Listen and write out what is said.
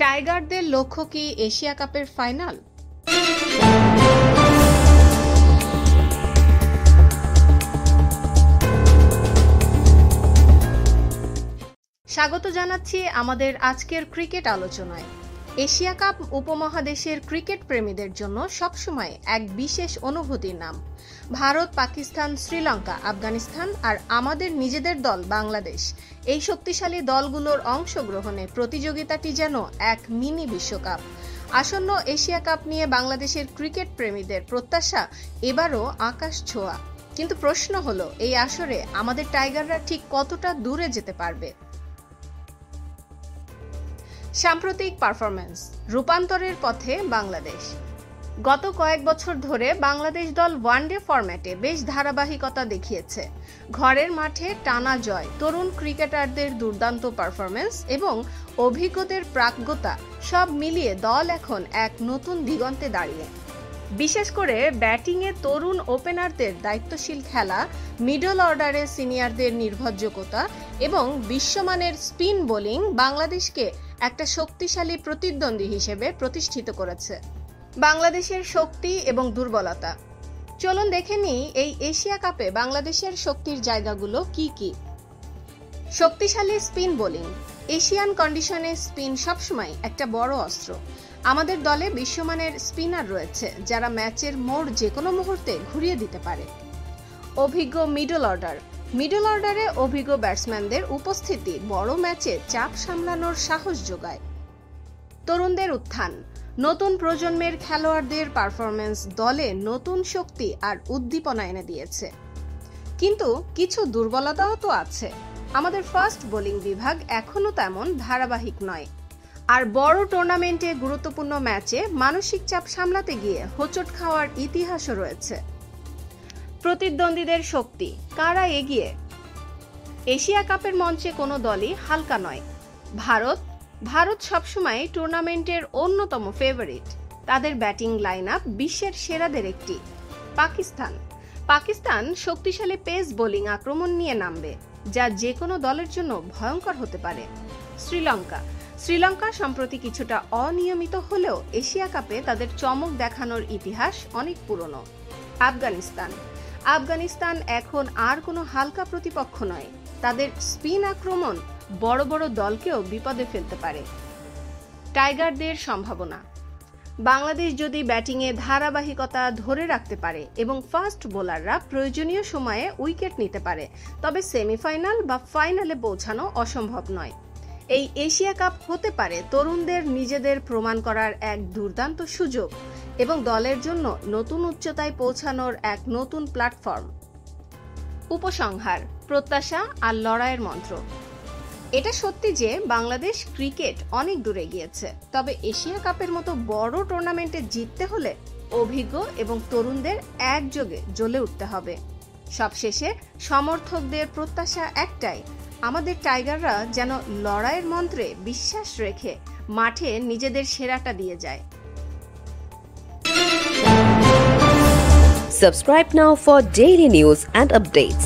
টাইগারদের লক্ষ্য কি এশিয়া কাপের ফাইনাল? স্বাগত জানাচ্ছি আমাদের আজকের ক্রিকেট আলোচনায়। এশিয়া কাপ উপমহাদেশের ক্রিকেট প্রেমীদের জন্য সবসময় এক বিশেষ অনুভূতির নাম। ভারত, পাকিস্তান, শ্রীলঙ্কা, আফগানিস্তান আর আমাদের নিজেদের দল বাংলাদেশ, এই শক্তিশালী দলগুলোর অংশগ্রহণে প্রতিযোগিতাটি যেন এক মিনি বিশ্বকাপ। আসন্ন এশিয়া কাপ নিয়ে বাংলাদেশের ক্রিকেট প্রেমীদের প্রত্যাশা এবারও আকাশ ছোঁয়া। কিন্তু প্রশ্ন হলো, এই আসরে আমাদের টাইগাররা ঠিক কতটা দূরে যেতে পারবে? সাম্প্রতিক পারফরম্যান্স, রূপান্তরের পথে বাংলাদেশ। গত কয়েক বছর ধরে বাংলাদেশ দল ওয়ানডে ফরম্যাটে বেশ ধারাবাহিকতা দেখিয়েছে। ঘরের মাঠে টানা জয়, তরুণ ক্রিকেটারদের দুর্দান্ত পারফরম্যান্স এবং অভিজ্ঞদের প্রাজ্ঞতা সব মিলিয়ে দল এখন এক নতুন দিগন্তে দাঁড়িয়ে। বিশেষ করে ব্যাটিংয়ে তরুণ ওপেনারদের দায়িত্বশীল খেলা, মিডল অর্ডারে সিনিয়রদের নির্ভরযোগ্যতা এবং বিশ্বমানের স্পিন বোলিং বাংলাদেশকে একটা শক্তিশালী প্রতিদ্বন্দ্বী হিসেবে প্রতিষ্ঠিত করেছে। বাংলাদেশের শক্তি এবং দুর্বলতা, চলুন দেখে নিই এই এশিয়া কাপে বাংলাদেশের শক্তির জায়গাগুলো কি কি। শক্তিশালী স্পিন বোলিং। এশিয়ান কন্ডিশনে স্পিন সবসময় একটা বড় অস্ত্র। আমাদের দলে বিশ্বমানের স্পিনার রয়েছে যারা ম্যাচের মোড় যে কোনো মুহূর্তে ঘুরিয়ে দিতে পারে। অভিজ্ঞ মিডল অর্ডার। মিডল অর্ডারে অভিজ্ঞ ব্যাটসম্যানদের উপস্থিতি বড় ম্যাচে চাপ সামলানোর সাহস যোগায়। তরুণদের উত্থান। নতুন প্রজন্মের খেলোয়াড়দের পারফরম্যান্স দলে নতুন শক্তি আর উদ্দীপনা এনে দিয়েছে। কিন্তু কিছু দুর্বলতাও তো আছে। আমাদের ফাস্ট বোলিং বিভাগ এখনো তেমন ধারাবাহিক নয়, আর বড় টুর্নামেন্টে গুরুত্বপূর্ণ ম্যাচে মানসিক চাপ সামলাতে গিয়ে হোঁচট খাওয়ার ইতিহাসও রয়েছে। প্রতিদ্বন্দ্বীদের শক্তি, কারা এগিয়ে? এশিয়া কাপের মঞ্চে কোনো দলই হালকা নয়। ভারত সবসময় টুর্নামেন্টের অন্যতম ফেভারিট। তাদের ব্যাটিং লাইন আপ বিশ্বের সেরাদের একটি। পাকিস্তান শক্তিশালী পেস বোলিং আক্রমণ নিয়ে নামবে, যা যে কোনো দলের জন্য ভয়ঙ্কর হতে পারে। শ্রীলঙ্কা সম্প্রতি কিছুটা অনিয়মিত হলেও এশিয়া কাপে তাদের চমক দেখানোর ইতিহাস অনেক পুরনো। আফগানিস্তান এখন আর কোনো হালকা প্রতিপক্ষ নয়। তাদের স্পিন আক্রমণ বড় বড় দলকেও বিপদে ফেলতে পারে। টাইগারদের সম্ভাবনা। বাংলাদেশ যদি ব্যাটিংয়ে ধারাবাহিকতা ধরে রাখতে পারে এবং ফাস্ট বোলাররা প্রয়োজনীয় সময়ে উইকেট নিতে পারে, তবে সেমিফাইনাল বা ফাইনালে পৌঁছানো অসম্ভব নয়। এই এশিয়া কাপ হতে পারে তরুণদের নিজেদের প্রমাণ করার এক দুর্দান্ত সুযোগ এবং দলের জন্য নতুন উচ্চতায় পৌঁছানোর এক নতুন প্ল্যাটফর্ম। উপসংহার, প্রত্যাশা আর লড়াইয়ের মন্ত্র। এটা সত্যি যে বাংলাদেশ ক্রিকেট অনেক দূরে গিয়েছে, তবে এশিয়া কাপের মতো বড় টুর্নামেন্টে জিততে হলে অভিজ্ঞ এবং তরুণদের একযোগে জ্বলে উঠতে হবে। সবশেষে সমর্থকদের প্রত্যাশা একটাই, আমাদের টাইগাররা যেন লড়াইয়ের মন্ত্রে বিশ্বাস রেখে মাঠে নিজেদের সেরাটা দিয়ে যায়। Subscribe now for daily news and updates.